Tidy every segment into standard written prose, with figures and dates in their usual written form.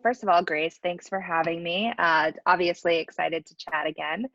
First of all, Grace, thanks for having me. Obviously excited to chat again.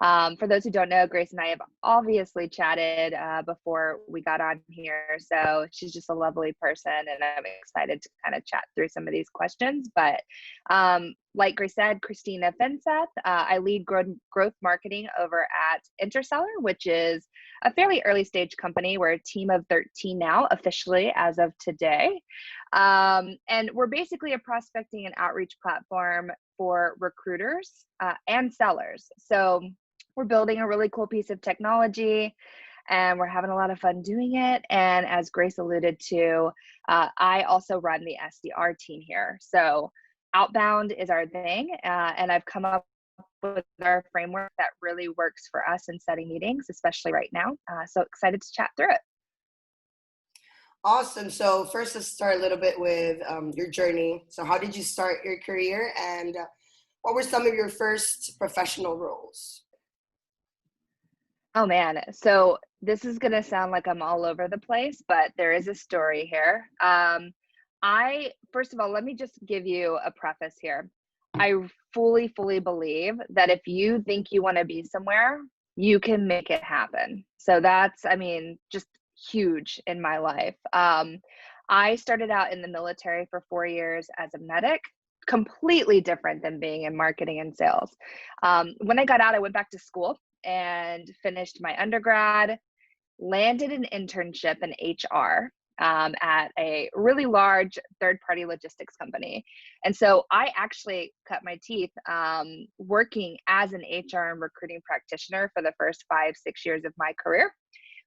For those who don't know, Grace and I have obviously chatted before we got on here. So she's just a lovely person, and I'm excited to kind of chat through some of these questions. But like Grace said, Kristina Finseth, I lead growth marketing over at Interseller, which is a fairly early stage company. We're a team of 13 now, officially as of today. And we're basically a prospecting and outreach platform for recruiters and sellers. So we're building a really cool piece of technology, and we're having a lot of fun doing it. And as Grace alluded to, I also run the SDR team here. So Outbound is our thing, and I've come up with our framework that really works for us in setting meetings, especially right now. So excited to chat through it. Awesome. So first, let's start a little bit with your journey. So how did you start your career, and what were some of your first professional roles? Oh man, so this is gonna sound like I'm all over the place, but there is a story here. First of all, let me just give you a preface here. I fully believe that if you think you want to be somewhere, you can make it happen. So that's, I mean, just huge in my life. I started out in the military for 4 years as a medic, completely different than being in marketing and sales. When I got out, I went back to school and finished my undergrad, landed an internship in HR at a really large third-party logistics company. And so I actually cut my teeth working as an HR and recruiting practitioner for the first 5-6 years of my career,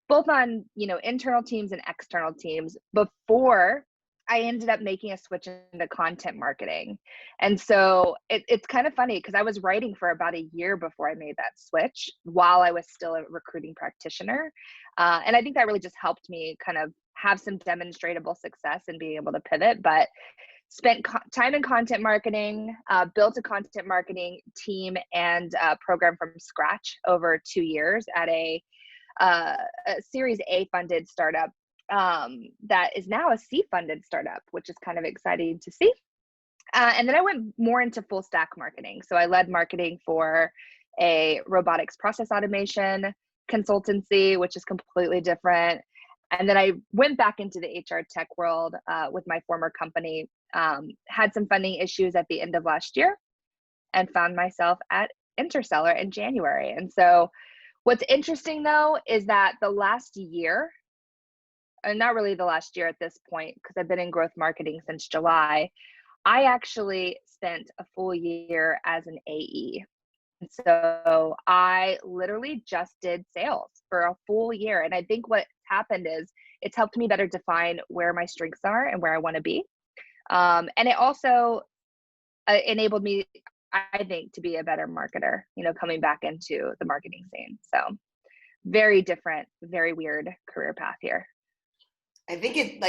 both on, internal teams and external teams, before I ended up making a switch into content marketing. And so it's kind of funny because I was writing for about a year before I made that switch while I was still a recruiting practitioner. And I think that really just helped me kind of have some demonstrable success in being able to pivot. But spent time in content marketing, built a content marketing team and program from scratch over 2 years at a Series A funded startup that is now a C funded startup, which is kind of exciting to see. And then I went more into full stack marketing. So I led marketing for a robotics process automation consultancy, which is completely different. And then I went back into the HR tech world with my former company, had some funding issues at the end of last year, and found myself at Interseller in January. And so what's interesting though is that the last year, and not really the last year at this point, because I've been in growth marketing since July, I actually spent a full year as an AE. And so I literally just did sales for a full year. And I think what happened is it's helped me better define where my strengths are and where I want to be. And it also enabled me, I think, to be a better marketer, coming back into the marketing scene. So very different, very weird career path here. I think it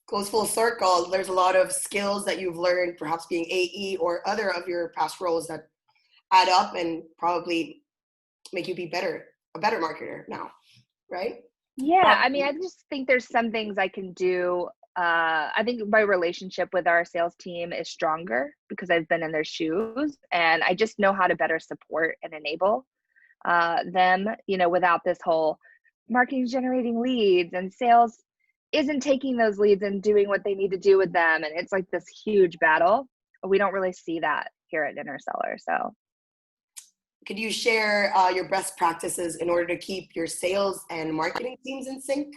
goes full circle. There's a lot of skills that you've learned, perhaps being AE or other of your past roles, that add up and probably make you be a better marketer now, right? Yeah, I mean, I just think there's some things I can do. I think my relationship with our sales team is stronger because I've been in their shoes, and I just know how to better support and enable them, without this whole marketing generating leads and sales isn't taking those leads and doing what they need to do with them. And it's like this huge battle. We don't really see that here at Interseller. So could you share your best practices in order to keep your sales and marketing teams in sync?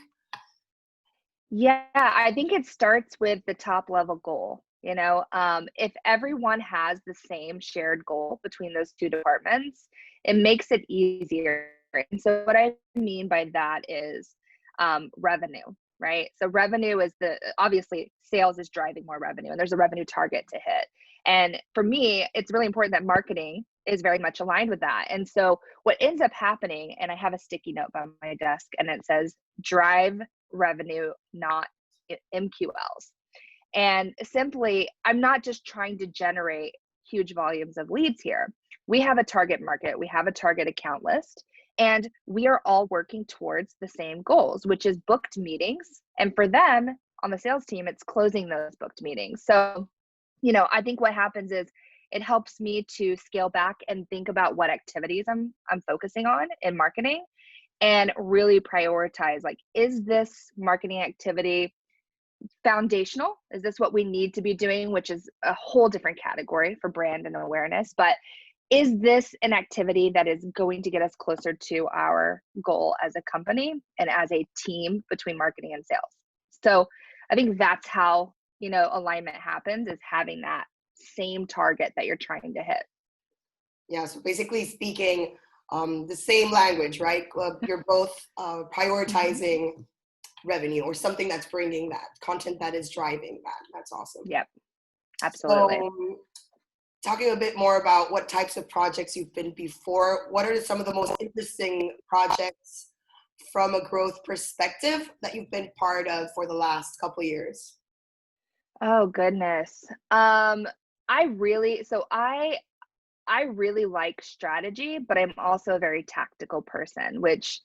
Yeah, I think it starts with the top level goal. If everyone has the same shared goal between those two departments, it makes it easier. And so what I mean by that is revenue, right? So revenue is obviously sales is driving more revenue, and there's a revenue target to hit. And for me, it's really important that marketing is very much aligned with that. And so what ends up happening, and I have a sticky note by my desk, and it says drive revenue, not MQLs. And simply, I'm not just trying to generate huge volumes of leads here. We have a target market, we have a target account list, and we are all working towards the same goals, which is booked meetings. And for them on the sales team, it's closing those booked meetings. So I think what happens is it helps me to scale back and think about what activities I'm focusing on in marketing and really prioritize, like, is this marketing activity foundational? Is this what we need to be doing, which is a whole different category for brand and awareness? But is this an activity that is going to get us closer to our goal as a company and as a team between marketing and sales? So I think that's how, alignment happens, is having that same target that you're trying to hit. Yeah, so basically speaking the same language, right? You're both prioritizing revenue or something that's bringing that content that is driving that. That's awesome. Yep, absolutely. So, talking a bit more about what types of projects you've been before, what are some of the most interesting projects from a growth perspective that you've been part of for the last couple of years? Oh goodness. I really like strategy, but I'm also a very tactical person, which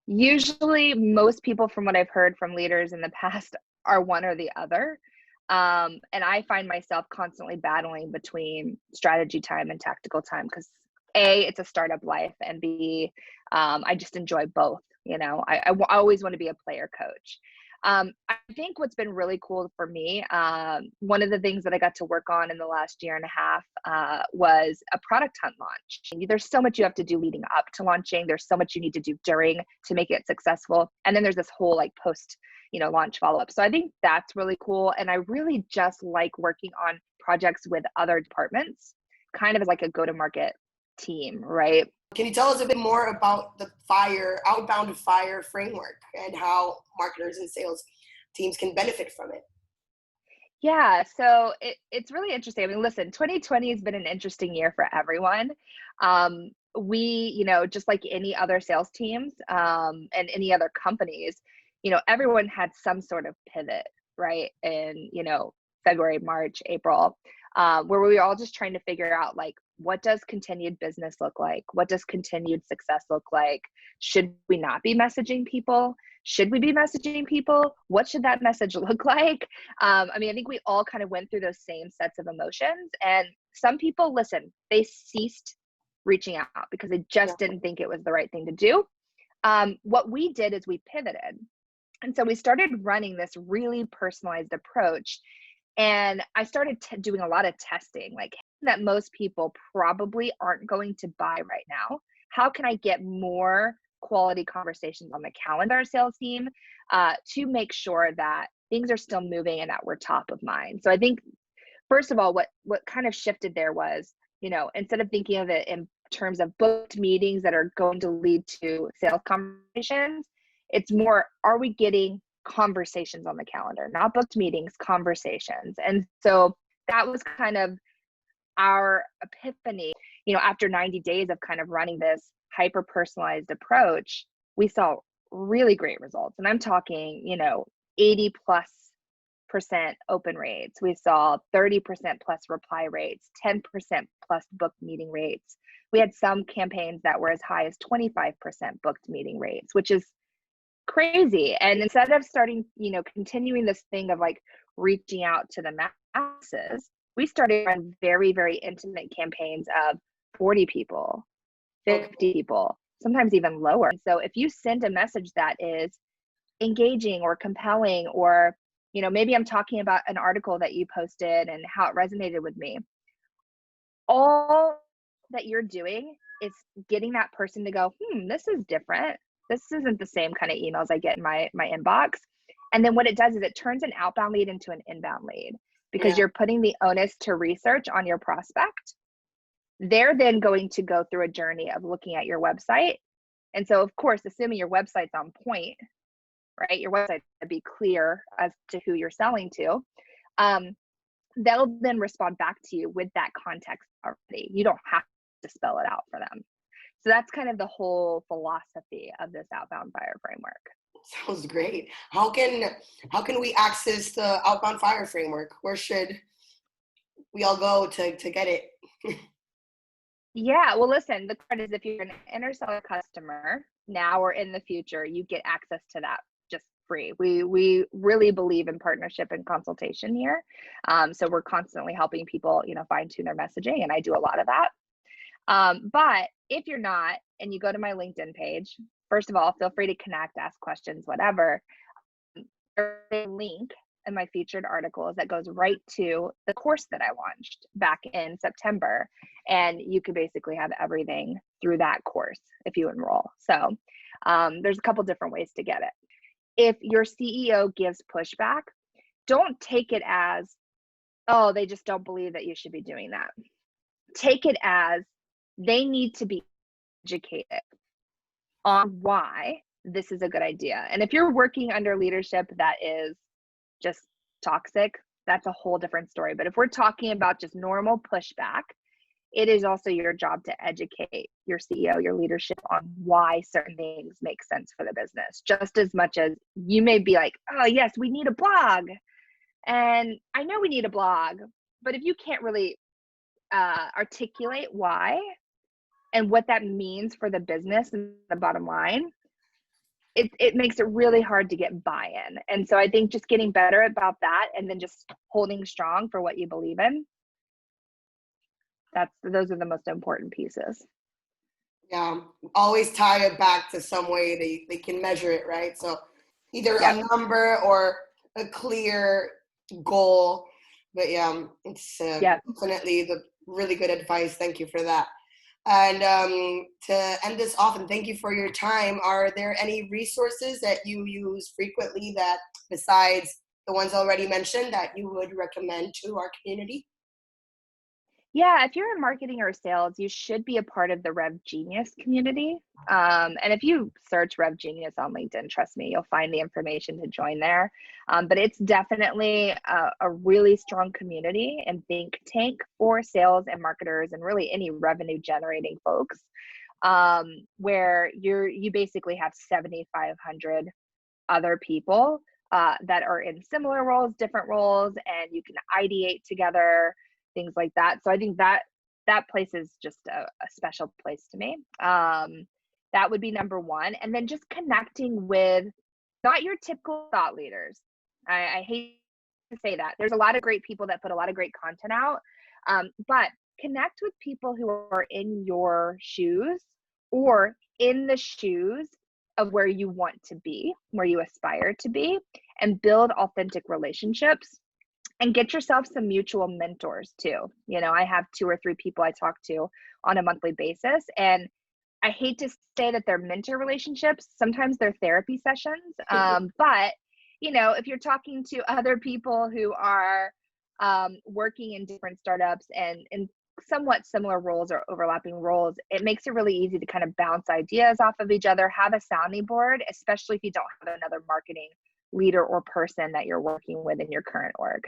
usually most people, from what I've heard from leaders in the past, are one or the other. And I find myself constantly battling between strategy time and tactical time because A, it's a startup life, and B, I just enjoy both. I always want to be a player coach. I think what's been really cool for me, one of the things that I got to work on in the last year and a half was a product hunt launch. There's so much you have to do leading up to launching. There's so much you need to do during to make it successful. And then there's this whole like post, launch follow-up. So I think that's really cool. And I really just like working on projects with other departments, kind of as like a go-to-market team, right? Can you tell us a bit more about the Outbound FIRE Framework and how marketers and sales teams can benefit from it? Yeah, so it's really interesting. I mean, listen, 2020 has been an interesting year for everyone. We, just like any other sales teams and any other companies, everyone had some sort of pivot, right? In, February, March, April, where we were all just trying to figure out, like, what does continued business look like? What does continued success look like? Should we not be messaging people? Should we be messaging people? What should that message look like? I think we all kind of went through those same sets of emotions. And some people, listen, they ceased reaching out because they just didn't think it was the right thing to do. What we did is we pivoted. And so we started running this really personalized approach. And I started doing a lot of testing, like that most people probably aren't going to buy right now. How can I get more quality conversations on the calendar, sales team, to make sure that things are still moving and that we're top of mind? So I think, first of all, what kind of shifted there was, instead of thinking of it in terms of booked meetings that are going to lead to sales conversations, it's more, are we getting conversations on the calendar, not booked meetings, conversations. And so that was kind of our epiphany. After 90 days of kind of running this hyper personalized approach, we saw really great results. And I'm talking, 80+% open rates. We saw 30% plus reply rates, 10% plus booked meeting rates. We had some campaigns that were as high as 25% booked meeting rates, which is crazy. And instead of starting, continuing this thing of like reaching out to the masses, we started on very, very intimate campaigns of 40 people, 50 people, sometimes even lower. So if you send a message that is engaging or compelling, or, maybe I'm talking about an article that you posted and how it resonated with me, all that you're doing is getting that person to go, this is different. This isn't the same kind of emails I get in my inbox. And then what it does is it turns an outbound lead into an inbound lead, because you're putting the onus to research on your prospect. They're then going to go through a journey of looking at your website. And so, of course, assuming your website's on point, right? Your website to be clear as to who you're selling to. They'll then respond back to you with that context already. You don't have to spell it out for them. So that's kind of the whole philosophy of this Outbound FIRE framework. Sounds great. How can we access the Outbound FIRE framework? Where should we all go to get it? Yeah, well, listen, the card is, if you're an Interseller customer now or in the future, you get access to that just free. We really believe in partnership and consultation here. So we're constantly helping people, fine tune their messaging, and I do a lot of that. But if you're not, and you go to my LinkedIn page, first of all, feel free to connect, ask questions, whatever. There's a link in my featured articles that goes right to the course that I launched back in September. And you could basically have everything through that course if you enroll. So there's a couple different ways to get it. If your CEO gives pushback, don't take it as, oh, they just don't believe that you should be doing that. Take it as they need to be educated on why this is a good idea. And if you're working under leadership that is just toxic, that's a whole different story. But if we're talking about just normal pushback, it is also your job to educate your CEO, your leadership, on why certain things make sense for the business. Just as much as you may be like, oh yes, we need a blog. And I know we need a blog, but if you can't really articulate why and what that means for the business and the bottom line, it makes it really hard to get buy-in. And so I think just getting better about that, and then just holding strong for what you believe in, those are the most important pieces. Yeah, always tie it back to some way they can measure it, right? So either a number or a clear goal. But yeah, it's definitely the really good advice. Thank you for that. And to end this off, and thank you for your time, are there any resources that you use frequently that, besides the ones already mentioned, that you would recommend to our community? Yeah, if you're in marketing or sales, you should be a part of the Rev Genius community. And if you search Rev Genius on LinkedIn, trust me, you'll find the information to join there. But it's definitely a really strong community and think tank for sales and marketers and really any revenue generating folks, where you basically have 7,500 other people that are in similar roles, different roles, and you can ideate together, things like that. So I think that place is just a special place to me. That would be number one. And then just connecting with not your typical thought leaders. I hate to say that. There's a lot of great people that put a lot of great content out, but connect with people who are in your shoes or in the shoes of where you want to be, where you aspire to be, and build authentic relationships. And get yourself some mutual mentors too. I have 2 or 3 people I talk to on a monthly basis. And I hate to say that they're mentor relationships. Sometimes they're therapy sessions. But, if you're talking to other people who are working in different startups and in somewhat similar roles or overlapping roles, it makes it really easy to kind of bounce ideas off of each other, have a sounding board, especially if you don't have another marketing leader or person that you're working with in your current org.